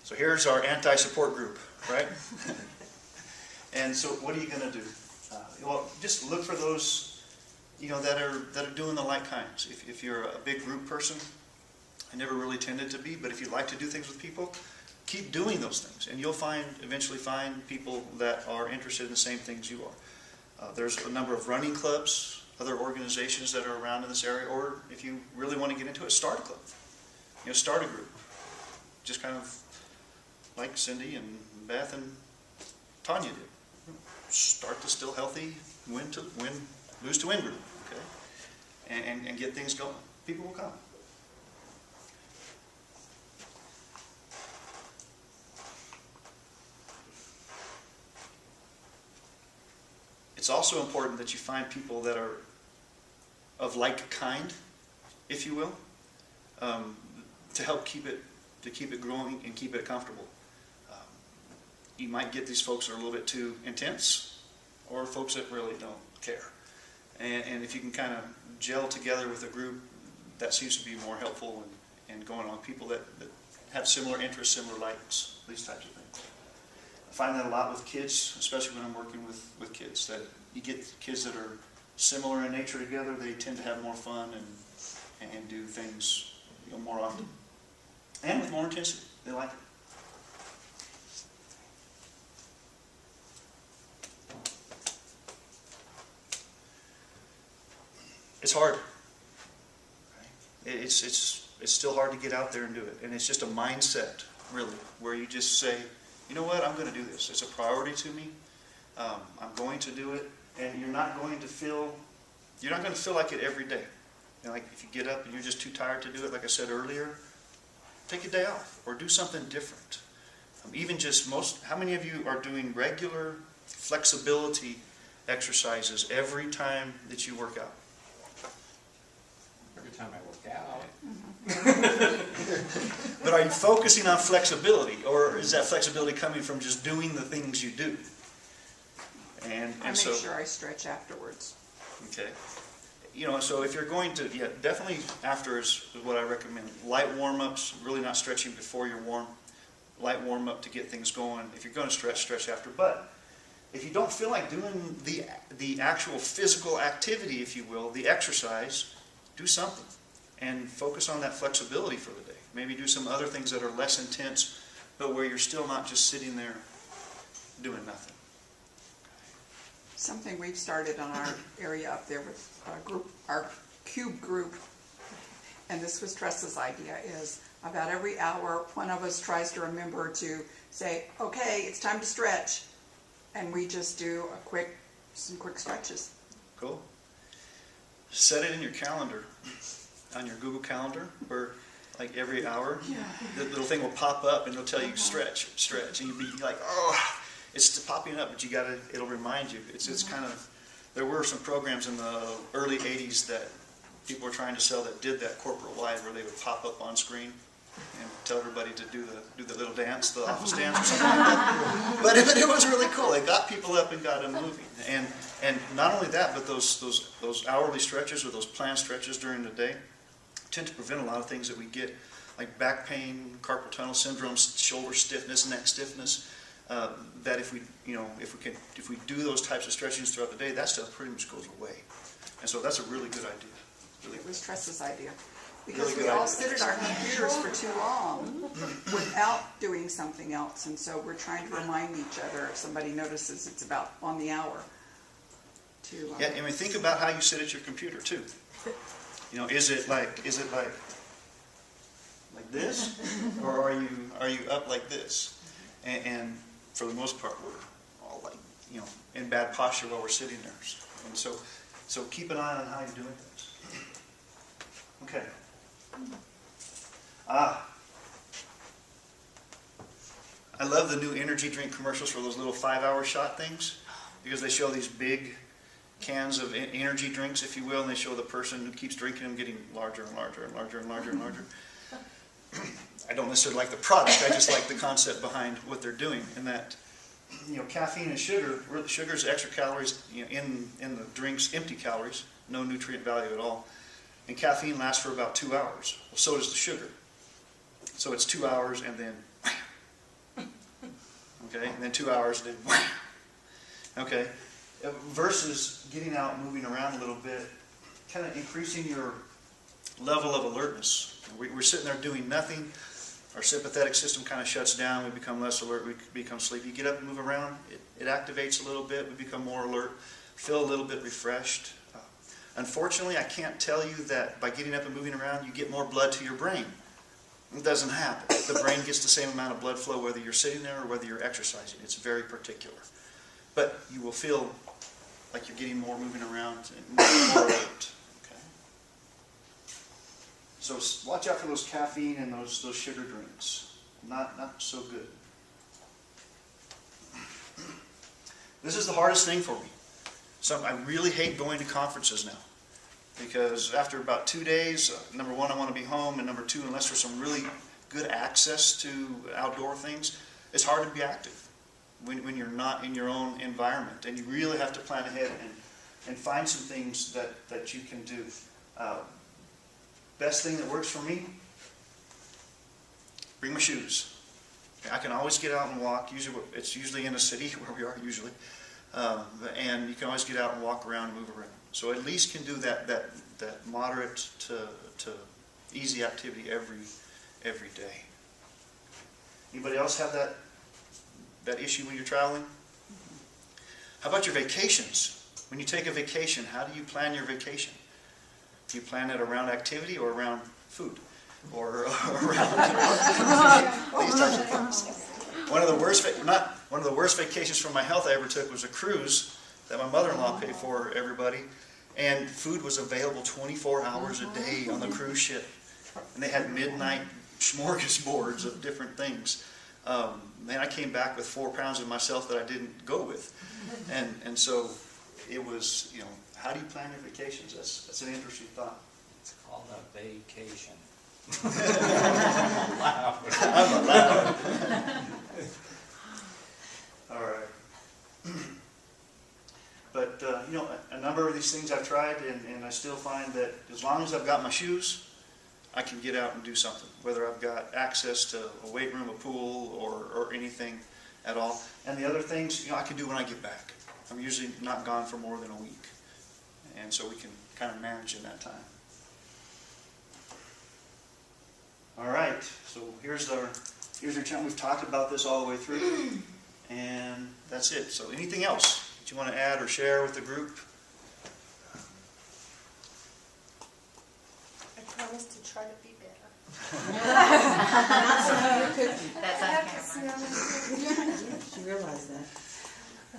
So here's our anti-support group, right? And so what are you going to do? Well, just look for those, that are doing the like kinds. If you're a big group person, I never really tended to be, but if you like to do things with people, keep doing those things, and you'll eventually find people that are interested in the same things you are. There's a number of running clubs, other organizations that are around in this area, or if you really want to get into it, start a club. Start a group. Just kind of like Cindy and Beth and Tanya did. Start the Still Healthy Lose to Win group, okay? And get things going. People will come. It's also important that you find people that are of like kind, if you will, to help keep it growing and keep it comfortable. You might get these folks that are a little bit too intense, or folks that really don't care. And if you can kind of gel together with a group, that seems to be more helpful and going on. People that have similar interests, similar likes, these types of things. I find that a lot with kids, especially when I'm working with kids, that you get kids that are similar in nature together, they tend to have more fun and do things more often. And with more intensity. They like it. It's hard. It's still hard to get out there and do it. And it's just a mindset, really, where you just say, you know what, I'm going to do this. It's a priority to me. I'm going to do it. And you're not going to feel like it every day. Like if you get up and you're just too tired to do it, like I said earlier, take a day off or do something different. How many of you are doing regular flexibility exercises every time that you work out? Every time I work out. But are you focusing on flexibility, or is that flexibility coming from just doing the things you do? And I make sure I stretch afterwards. Okay. So if you're going to, definitely after is what I recommend. Light warm-ups, really not stretching before you're warm. Light warm-up to get things going. If you're going to stretch after. But if you don't feel like doing the actual physical activity, if you will, the exercise, do something. And focus on that flexibility for the day. Maybe do some other things that are less intense, but where you're still not just sitting there doing nothing. Something we've started on our area up there with our cube group, and this was Tressa's idea, is about every hour one of us tries to remember to say, okay, it's time to stretch, and we just do some quick stretches. Cool. Set it in your calendar, on your Google Calendar, where like every hour, the little thing will pop up and it'll tell you stretch, and you'll be like, oh. It's popping up, but it'll remind you. It's kind of, there were some programs in the early 80s that people were trying to sell that did that corporate-wide, where they would pop up on screen and tell everybody to do the little dance, the office dance or something like that. But it was really cool. It got people up and got them moving. And not only that, but those hourly stretches or those planned stretches during the day tend to prevent a lot of things that we get, like back pain, carpal tunnel syndrome, shoulder stiffness, neck stiffness. That if we do those types of stretchings throughout the day, that stuff pretty much goes away. And so that's a really good idea. It was Tressa's idea. Because we all sit at our computers for too long without doing something else. And so we're trying to remind each other if somebody notices it's about on the hour. And think about how you sit at your computer too. Is it like this, or are you up like this? And for the most part, we're all in bad posture while we're sitting there. And so keep an eye on how you're doing things. Okay. I love the new energy drink commercials for those little 5-hour shot things, because they show these big cans of energy drinks, if you will, and they show the person who keeps drinking them getting larger and larger and larger and larger and larger. I don't necessarily like the product, I just like the concept behind what they're doing, and that caffeine and sugar's extra calories in the drinks, empty calories, no nutrient value at all. And caffeine lasts for about 2 hours. Well, so does the sugar. So it's 2 hours and then okay? And then 2 hours, and then wham, okay? Versus getting out, moving around a little bit, kind of increasing your level of alertness. We're sitting there doing nothing. Our sympathetic system kind of shuts down. We become less alert. We become sleepy. You get up and move around. It activates a little bit. We become more alert. Feel a little bit refreshed. Unfortunately, I can't tell you that by getting up and moving around, you get more blood to your brain. It doesn't happen. The brain gets the same amount of blood flow whether you're sitting there or whether you're exercising. It's very particular. But you will feel like you're getting more moving around and more alert. Okay? So watch out for those caffeine and those sugar drinks. Not so good. This is the hardest thing for me. I really hate going to conferences now. Because after about 2 days, number one, I want to be home, and number two, unless there's some really good access to outdoor things, it's hard to be active when you're not in your own environment. And you really have to plan ahead and find some things that you can do. Best thing that works for me, bring my shoes. I can always get out and walk. It's usually in a city where we are usually. And you can always get out and walk around and move around. So at least can do that moderate to easy activity every day. Anybody else have that issue when you're traveling? How about your vacations? When you take a vacation, how do you plan your vacation? Do you plan it around activity or around food? Or around these types of things? One of the worst vacations for my health I ever took was a cruise that my mother-in-law paid for everybody, and food was available 24 hours a day on the cruise ship. And they had midnight smorgasbords of different things. Man, I came back with 4 pounds of myself that I didn't go with. And so it was, how do you plan your vacations? That's an interesting thought. It's called a vacation. I'm allowed. All right. But, a number of these things I've tried, and I still find that as long as I've got my shoes, I can get out and do something, whether I've got access to a weight room, a pool, or anything at all. And the other things, I can do when I get back. I'm usually not gone for more than a week. And so we can kind of manage in that time. All right, so here's our challenge. We've talked about this all the way through, and that's it. So anything else that you want to add or share with the group? I promise to try to be better. That's on camera. She realized that.